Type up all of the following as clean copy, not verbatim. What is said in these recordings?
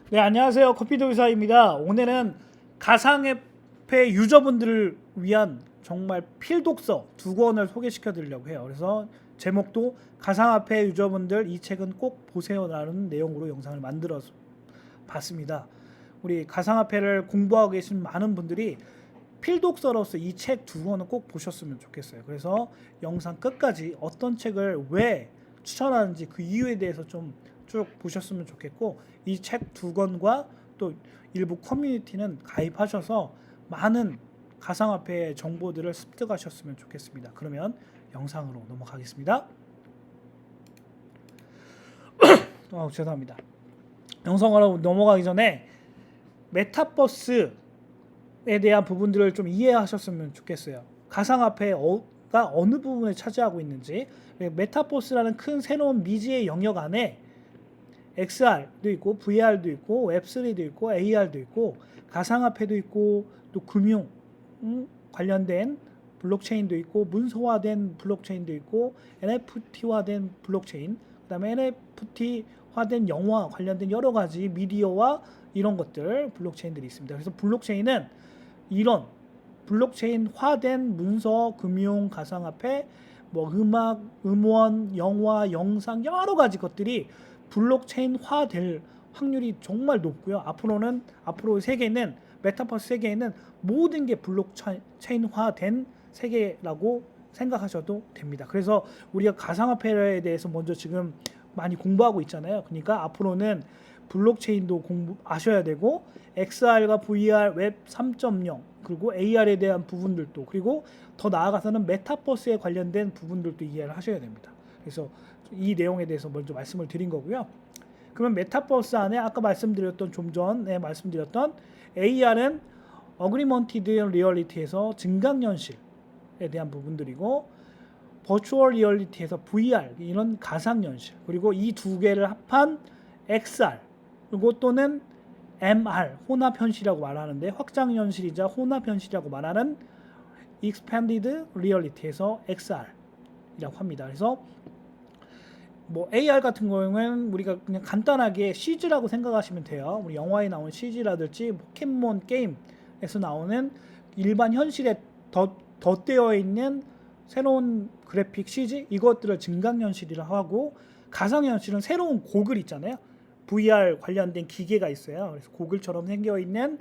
네, 안녕하세요. 커피도기사입니다. 오늘은 가상화폐 유저분들을 위한 정말 필독서 두 권을 소개시켜 드리려고 해요. 그래서 제목도 가상화폐 유저분들 이 책은 꼭 보세요라는 내용으로 영상을 만들어 봤습니다. 우리 가상화폐를 공부하고 계신 많은 분들이 필독서로서 이 책 두 권은 꼭 보셨으면 좋겠어요. 그래서 영상 끝까지 어떤 책을 왜 추천하는지 그 이유에 대해서 좀 쭉 보셨으면 좋겠고, 이 책 두 권과 또 일부 커뮤니티는 가입하셔서 많은 가상화폐 정보들을 습득하셨으면 좋겠습니다. 그러면 영상으로 넘어가겠습니다. 죄송합니다. 영상으로 넘어가기 전에 메타버스에 대한 부분들을 좀 이해하셨으면 좋겠어요. 가상화폐가 어느 부분을 차지하고 있는지, 메타버스라는 큰 새로운 미지의 영역 안에 XR도 있고 VR도 있고 웹3도 있고 AR도 있고 가상화폐도 있고 또 금융 관련된 블록체인도 있고 문서화된 블록체인도 있고 NFT화된 블록체인, 그다음에 NFT화된 영화 관련된 여러 가지 미디어와 이런 것들 블록체인들이 있습니다. 그래서 블록체인은 이런 블록체인화된 문서, 금융, 가상화폐, 뭐 음악, 음원, 영화, 영상 여러 가지 것들이 블록체인화 될 확률이 정말 높고요. 앞으로 세계는 메타버스 세계에는 모든 게 블록체인화 된 세계라고 생각하셔도 됩니다. 그래서 우리가 가상화폐에 대해서 먼저 지금 많이 공부하고 있잖아요. 그러니까 앞으로는 블록체인도 아셔야 되고 XR과 VR, 웹 3.0 그리고 AR에 대한 부분들도, 그리고 더 나아가서는 메타버스에 관련된 부분들도 이해를 하셔야 됩니다. 그래서 이 내용에 대해서 먼저 말씀을 드린 거고요. 그러면 메타버스 안에 아까 말씀드렸던 좀 전에 말씀드렸던 AR은 어그리먼티드 리얼리티에서 증강현실에 대한 부분들이고, 버추얼 리얼리티에서 VR 이런 가상현실, 그리고 이 두 개를 합한 XR 그리고 또는 MR 혼합현실이라고 말하는데 확장현실이자 혼합현실이라고 말하는 Expanded Reality에서 XR이라고 합니다. 그래서 뭐 AR 같은 경우에는 우리가 그냥 간단하게 CG라고 생각하시면 돼요. 우리 영화에 나오는 CG라든지 포켓몬 게임에서 나오는 일반 현실에 덧대어 있는 새로운 그래픽 CG 이것들을 증강현실이라고 하고, 가상현실은 새로운 고글 있잖아요. VR 관련된 기계가 있어요. 그래서 고글처럼 생겨 있는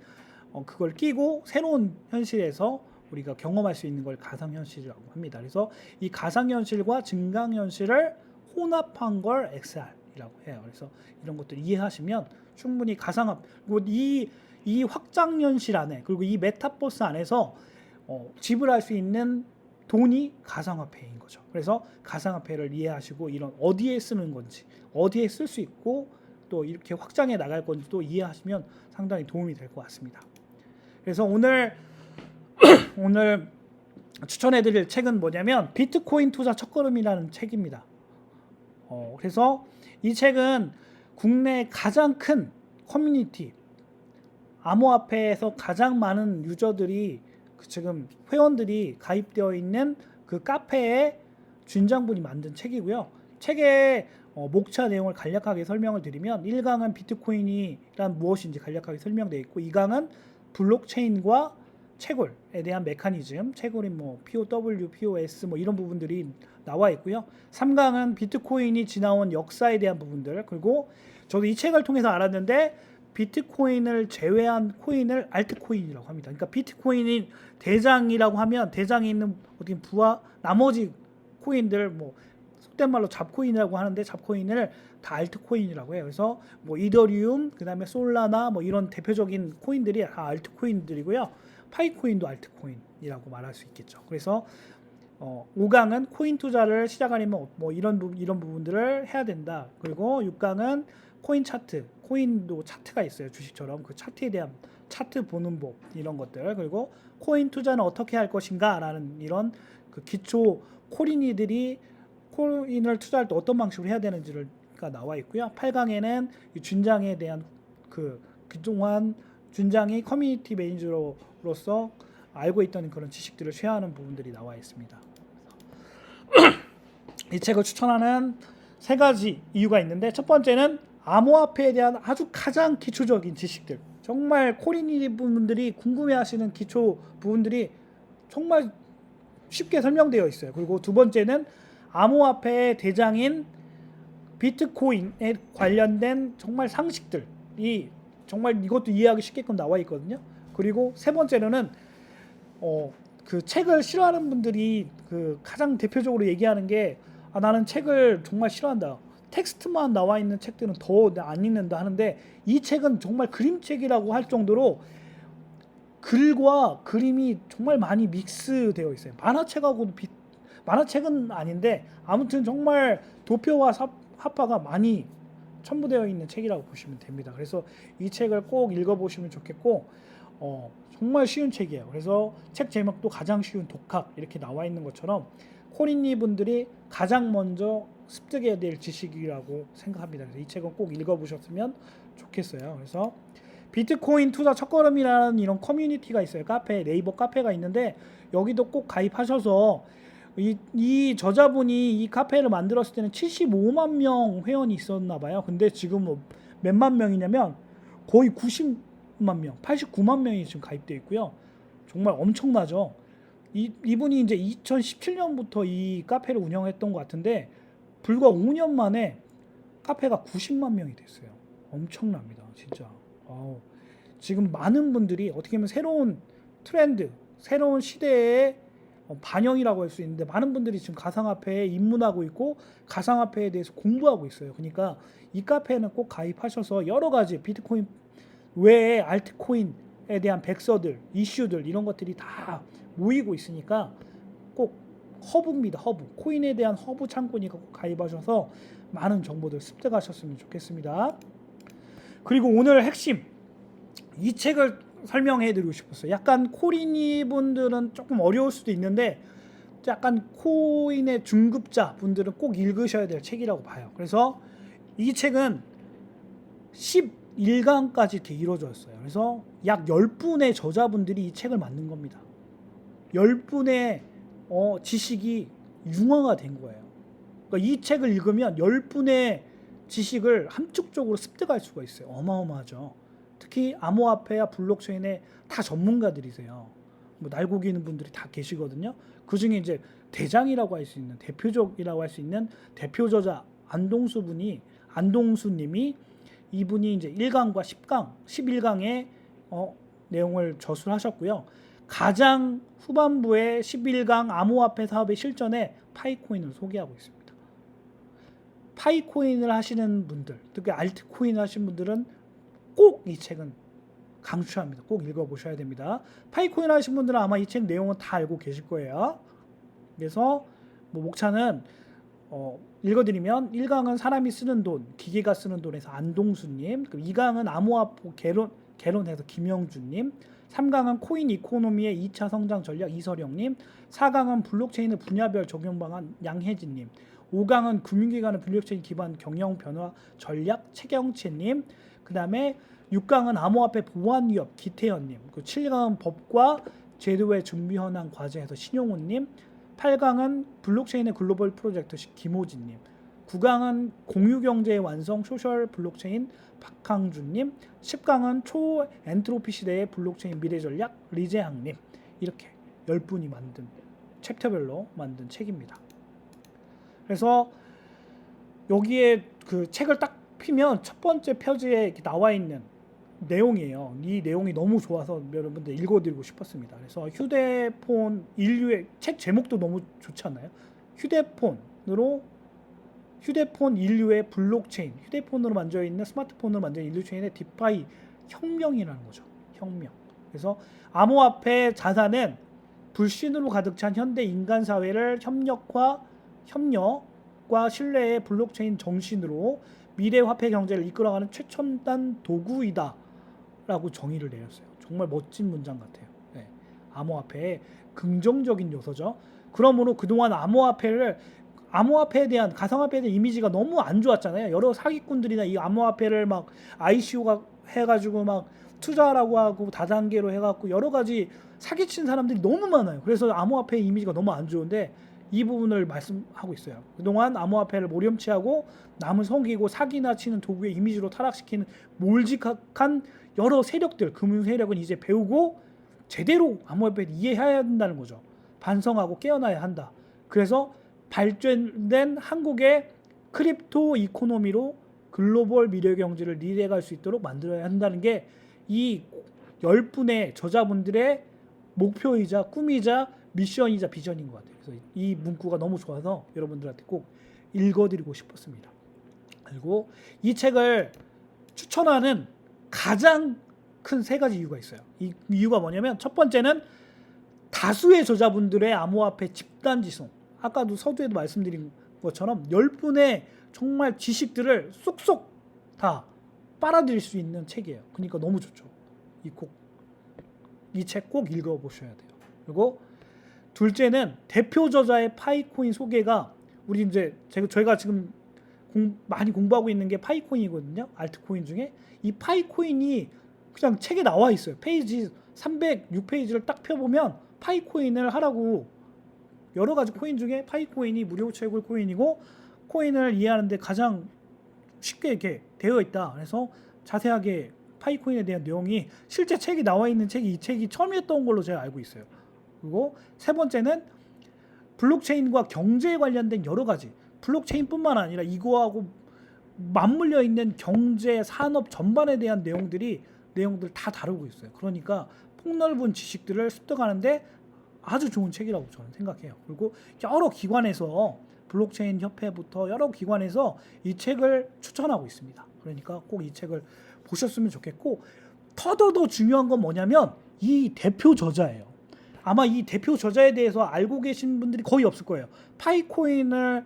그걸 끼고 새로운 현실에서 우리가 경험할 수 있는 걸 가상현실이라고 합니다. 그래서 이 가상현실과 증강현실을 혼합한 걸 XR이라고 해요. 그래서 이런 것들 이해하시면 충분히 그리고 이 확장현실 안에, 그리고 이 메타버스 안에서 지불할 수 있는 돈이 가상화폐인 거죠. 그래서 가상화폐를 이해하시고 이런 어디에 쓰는 건지, 어디에 쓸 수 있고 또 이렇게 확장해 나갈 건지도 이해하시면 상당히 도움이 될 것 같습니다. 그래서 오늘 추천해드릴 책은 뭐냐면 비트코인 투자 첫걸음이라는 책입니다. 그래서 이 책은 국내 가장 큰 커뮤니티, 암호화폐에서 가장 많은 유저들이 지금 회원들이 가입되어 있는 그 카페의 준장분이 만든 책이고요. 책의 목차 내용을 간략하게 설명을 드리면 1강은 비트코인이란 무엇인지 간략하게 설명되어 있고, 2강은 블록체인과 채굴에 대한 메커니즘, 채굴이 뭐 POW, POS 뭐 이런 부분들이 나와 있고요. 3강은 비트코인이 지나온 역사에 대한 부분들, 그리고 저도 이 책을 통해서 알았는데 비트코인을 제외한 코인을 알트코인이라고 합니다. 그러니까 비트코인이 대장이라고 하면 대장에 있는 어떻게 부하 나머지 코인들, 뭐 속된 말로 잡코인이라고 하는데 잡코인을 다 알트코인이라고 해요. 그래서 뭐 이더리움, 그다음에 솔라나 뭐 이런 대표적인 코인들이 다 알트코인들이고요. 파이코인도 알트코인이라고 말할 수 있겠죠. 그래서 5강은 코인 투자를 시작하려면 뭐 이런 부분들을 해야 된다. 그리고 6강은 코인 차트, 코인도 차트가 있어요. 주식처럼 그 차트에 대한 차트 보는 법 이런 것들, 그리고 코인 투자는 어떻게 할 것인가라는 이런 그 기초 코린이들이 코인을 투자할 때 어떤 방식으로 해야 되는지가 나와 있고요. 8강에는 이 준장에 대한 그동안 준장이 커뮤니티 매니저로서 알고 있던 그런 지식들을 쉐어하는 부분들이 나와 있습니다. 이 책을 추천하는 세 가지 이유가 있는데, 첫 번째는 암호화폐에 대한 아주 가장 기초적인 지식들, 정말 코린이 분들이 궁금해하시는 기초 부분들이 정말 쉽게 설명되어 있어요. 그리고 두 번째는 암호화폐의 대장인 비트코인에 관련된 정말 상식들이 정말 이것도 이해하기 쉽게끔 나와 있거든요. 그리고 세 번째로는 그 책을 싫어하는 분들이 그 가장 대표적으로 얘기하는 게 나는 책을 정말 싫어한다. 텍스트만 나와 있는 책들은 더 안 읽는다 하는데 이 책은 정말 그림책이라고 할 정도로 글과 그림이 정말 많이 믹스되어 있어요. 만화책하고도 만화책은 아닌데 아무튼 정말 도표와 합화가 많이 첨부되어 있는 책이라고 보시면 됩니다. 그래서 이 책을 꼭 읽어보시면 좋겠고 정말 쉬운 책이에요. 그래서 책 제목도 가장 쉬운 독학 이렇게 나와 있는 것처럼 코린니 분들이 가장 먼저 습득해야 될 지식이라고 생각합니다. 그래서 이 책은 꼭 읽어보셨으면 좋겠어요. 그래서 비트코인 투자 첫걸음이라는 이런 커뮤니티가 있어요. 카페, 네이버 카페가 있는데 여기도 꼭 가입하셔서 이 저자분이 이 카페를 만들었을 때는 75만 명 회원이 있었나 봐요. 근데 지금 뭐 몇만 명이냐면 거의 90만 명, 89만 명이 지금 가입되어 있고요. 정말 엄청나죠. 이분이 이제 2017년부터 이 카페를 운영했던 것 같은데 불과 5년 만에 카페가 90만 명이 됐어요. 엄청납니다, 진짜. 지금 많은 분들이 어떻게 보면 새로운 트렌드, 새로운 시대의 반영이라고 할 수 있는데 많은 분들이 지금 가상화폐에 입문하고 있고 가상화폐에 대해서 공부하고 있어요. 그러니까 이 카페에는 꼭 가입하셔서 여러 가지 비트코인 외에 알트코인에 대한 백서들, 이슈들 이런 것들이 다 모이고 있으니까 꼭 허브입니다. 허브. 코인에 대한 허브 창고니까 꼭 가입하셔서 많은 정보들 습득하셨으면 좋겠습니다. 그리고 오늘 핵심 이 책을 설명해 드리고 싶었어요. 약간 코린이 분들은 조금 어려울 수도 있는데 약간 코인의 중급자 분들은 꼭 읽으셔야 될 책이라고 봐요. 그래서 이 책은 11강까지 이렇게 이루어졌어요. 그래서 약 10분의 저자분들이 이 책을 만든 겁니다. 10분의 지식이 융화가 된 거예요. 그러니까 이 책을 읽으면 10분의 지식을 함축적으로 습득할 수가 있어요. 어마어마하죠. 특히 암호화폐와 블록체인의 다 전문가들이세요. 뭐 날고기는 분들이 다 계시거든요. 그 중에 이제 대장이라고 할 수 있는 대표적이라고 할 수 있는 대표 저자 안동수님이 이분이 이제 1강과 10강, 11강의 내용을 저술하셨고요. 가장 후반부에 11강 암호화폐 사업의 실전에 파이코인을 소개하고 있습니다. 파이코인을 하시는 분들, 특히 알트코인을 하시는 분들은 꼭 이 책은 강추합니다. 꼭 읽어보셔야 됩니다. 파이코인 하시는 분들은 아마 이 책 내용은 다 알고 계실 거예요. 그래서 뭐 목차는 읽어드리면 1강은 사람이 쓰는 돈, 기계가 쓰는 돈에서 안동수님, 2강은 암호화폐 개론해서 김영준님, 3강은 코인 이코노미의 2차 성장 전략 이서령님, 4강은 블록체인의 분야별 적용 방안 양혜진님, 5강은 금융기관의 블록체인 기반 경영 변화 전략 최경채님, 그 다음에 6강은 암호화폐 보안 위협 기태현님, 7강은 법과 제도의 준비 현황 과제에서 신용훈님, 8강은 블록체인의 글로벌 프로젝트 김호진님, 9강은 공유경제의 완성 소셜 블록체인 박항준님, 10강은 초 엔트로피 시대의 블록체인 미래 전략 리재항님, 이렇게 10분이 만든 챕터별로 만든 책입니다. 그래서 여기에 그 책을 딱 피면 첫 번째 표지에 이렇게 나와 있는 내용이에요. 이 내용이 너무 좋아서 여러분들 읽어드리고 싶었습니다. 그래서 휴대폰 인류의 책 제목도 너무 좋지 않나요? 휴대폰 인류의 블록체인, 휴대폰으로 만져 있는 스마트폰으로 만져 있는 인류체인의 디파이 혁명이라는 거죠. 혁명. 그래서 암호화폐 자산은 불신으로 가득 찬 현대 인간 사회를 협력과 신뢰의 블록체인 정신으로 미래 화폐 경제를 이끌어가는 최첨단 도구이다 라고 정의를 내렸어요. 정말 멋진 문장 같아요. 네. 암호화폐의 긍정적인 요소죠. 그러므로 그동안 암호화폐에 대한 가상화폐에 대한 이미지가 너무 안 좋았잖아요. 여러 사기꾼들이나 이 암호화폐를 막 ICO가 해가지고 막 투자라고 하고 다단계로 해갖고 여러 가지 사기친 사람들이 너무 많아요. 그래서 암호화폐의 이미지가 너무 안 좋은데 이 부분을 말씀하고 있어요. 그동안 암호화폐를 모렴치하고 남을 섬기고 사기나 치는 도구의 이미지로 타락시키는 몰직한 여러 세력들, 금융 세력은 이제 배우고 제대로 암호화폐를 이해해야 한다는 거죠. 반성하고 깨어나야 한다. 그래서 발전된 한국의 크립토 이코노미로 글로벌 미래 경제를 리드해갈 수 있도록 만들어야 한다는 게 이 10분의 저자분들의 목표이자 꿈이자 미션이자 비전인 것 같아요. 그래서 이 문구가 너무 좋아서 여러분들한테 꼭 읽어드리고 싶었습니다. 그리고 이 책을 추천하는 가장 큰 세 가지 이유가 있어요. 이 이유가 뭐냐면 첫 번째는 다수의 저자분들의 암호화폐 집단지성, 아까도 서두에도 말씀드린 것처럼 10분의 정말 지식들을 쏙쏙 다 빨아들일 수 있는 책이에요. 그러니까 너무 좋죠. 이 책 꼭 읽어보셔야 돼요. 그리고 둘째는 대표 저자의 파이코인 소개가 우리 이제 저희가 지금 많이 공부하고 있는 게 파이코인이거든요. 알트코인 중에 이 파이코인이 그냥 책에 나와 있어요. 페이지 306페이지를 딱 펴보면 파이코인을 하라고 여러 가지 코인 중에 파이코인이 무료 채굴 코인이고 코인을 이해하는데 가장 쉽게 이렇게 되어 있다. 그래서 자세하게 파이코인에 대한 내용이 실제 책이 나와 있는 책이 이 책이 처음이었던 걸로 제가 알고 있어요. 그리고 세 번째는 블록체인과 경제에 관련된 여러 가지 블록체인뿐만 아니라 이거하고 맞물려 있는 경제, 산업 전반에 대한 내용들 다 다루고 있어요. 그러니까 폭넓은 지식들을 습득하는데 아주 좋은 책이라고 저는 생각해요. 그리고 여러 기관에서 블록체인 협회부터 여러 기관에서 이 책을 추천하고 있습니다. 그러니까 꼭 이 책을 보셨으면 좋겠고 더더더 중요한 건 뭐냐면 이 대표 저자예요. 아마 이 대표 저자에 대해서 알고 계신 분들이 거의 없을 거예요. 파이코인을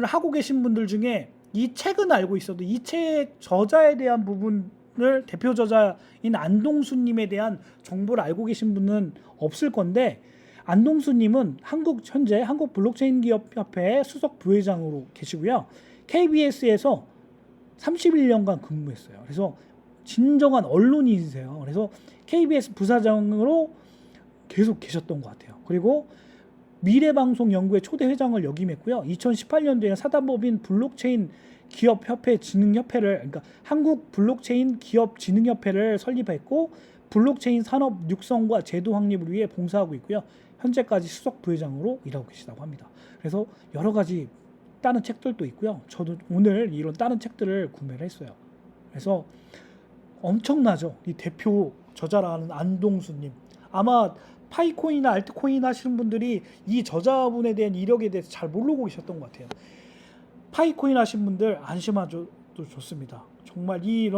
하고 계신 분들 중에 이 책은 알고 있어도 이 책 저자에 대한 부분을 대표 저자인 안동수님에 대한 정보를 알고 계신 분은 없을 건데 안동수님은 현재 한국 블록체인 기업 협회 수석 부회장으로 계시고요. KBS에서 31년간 근무했어요. 그래서 진정한 언론인이세요. 그래서 KBS 부사장으로 계속 계셨던 것 같아요. 그리고 미래방송연구회 초대 회장을 역임했고요. 2018년도에 사단법인 블록체인 기업협회 진흥협회를 그러니까 한국 블록체인 기업진흥협회를 설립했고 블록체인 산업 육성과 제도 확립을 위해 봉사하고 있고요. 현재까지 수석 부회장으로 일하고 계시다고 합니다. 그래서 여러 가지 다른 책들도 있고요. 저도 오늘 이런 다른 책들을 구매를 했어요. 그래서 엄청나죠. 이 대표 저자라는 안동수님. 아마 파이코인이나 알트코인 하시는 분들이 이 저자분에 대한 이력에 대해서 잘 모르고 계셨던 것 같아요. 파이코인 하신 분들 안심하셔도 좋습니다. 정말 이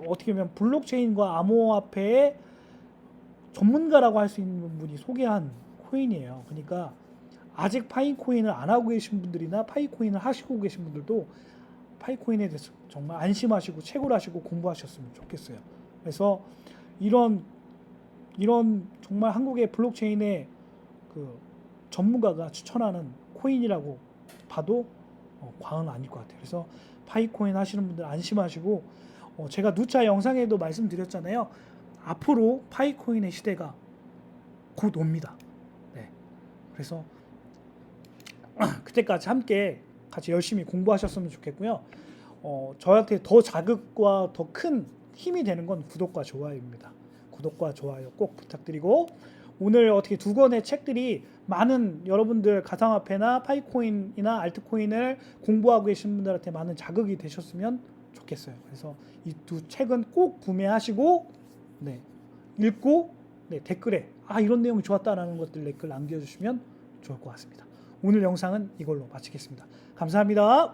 어떻게 보면 블록체인과 암호화폐의 전문가라고 할 수 있는 분이 소개한 코인이에요. 그러니까 아직 파이코인을 안 하고 계신 분들이나 파이코인을 하시고 계신 분들도 파이코인에 대해서 정말 안심하시고 채굴하시고 공부하셨으면 좋겠어요. 그래서 이런 정말 한국의 블록체인의 그 전문가가 추천하는 코인이라고 봐도 과언은 아닐 것 같아요. 그래서 파이코인 하시는 분들 안심하시고 제가 누차 영상에도 말씀드렸잖아요. 앞으로 파이코인의 시대가 곧 옵니다. 네. 그래서 그때까지 함께 같이 열심히 공부하셨으면 좋겠고요. 저한테 더 자극과 더 큰 힘이 되는 건 구독과 좋아요입니다. 구독과 좋아요 꼭 부탁드리고 오늘 어떻게 두 권의 책들이 많은 여러분들 가상화폐나 파이코인이나 알트코인을 공부하고 계신 분들한테 많은 자극이 되셨으면 좋겠어요. 그래서 이 두 책은 꼭 구매하시고 읽고 댓글에 이런 내용이 좋았다라는 것들 댓글 남겨주시면 좋을 것 같습니다. 오늘 영상은 이걸로 마치겠습니다. 감사합니다.